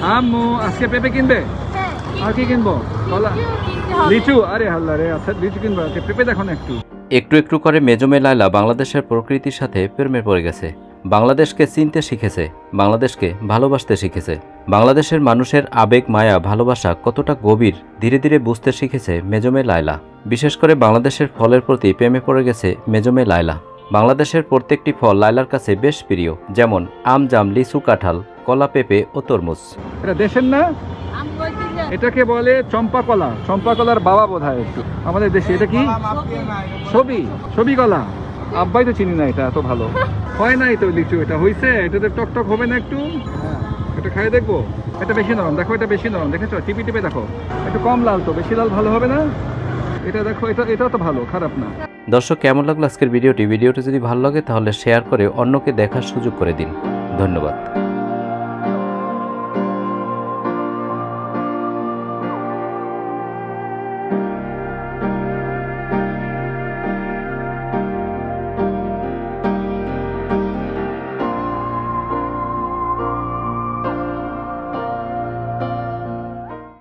আম্মু আজকে পেঁপে কিনবে? আর কি কিনবো? কলা, লিচু? আরে আল্লাহ রে, আচ্ছা লিচু কিনবো। পেঁপে দেখো না একটু। একটু একটু করে মেজমে লায়লা বাংলাদেশের প্রকৃতির সাথে প্রেমে পড়ে গেছে। বাংলাদেশকে চিনতে শিখেছে, বাংলাদেশকে ভালোবাসতে শিখেছে। বাংলাদেশের মানুষের আবেগ, মায়া, ভালোবাসা কতটা গভীর ধীরে ধীরে বুঝতে শিখেছে মেজমে লায়লা। বিশেষ করে বাংলাদেশের ফলের প্রতি প্রেমে পড়ে গেছে মেজমে লায়লা। বাংলাদেশের প্রত্যেকটি ফল লায়লার কাছে বেশ প্রিয়, যেমন আম, জাম, লিচু, কাঁঠাল, কলা, পেঁপে ও তরমুজ। এটা দেশের না, এটাকে বলে চম্পা কলা। চম্পা কলার বাবা বোধহয় একটু আমাদের দেশে। এটা কি? ছবি কলা। আব্বাই তো চিনি না, এটা এত ভালো হয় নাই তো লিচু। এটা হয়েছে, এটা তো টক টক হবে না একটু? এটা খাই দেখবো। এটা বেশি নরম, দেখো এটা বেশি নরম, দেখেছো? টিপে টিপে দেখো, একটু কম লাল তো, বেশি লাল ভালো হবে না। এটা দেখো, এটাও তো ভালো, খারাপ না। দর্শক, কেমন লাগলো আজকের ভিডিওটি? ভিডিওটি যদি ভালো লাগে তাহলে শেয়ার করে অন্যকে দেখার সুযোগ করে দিন। ধন্যবাদ।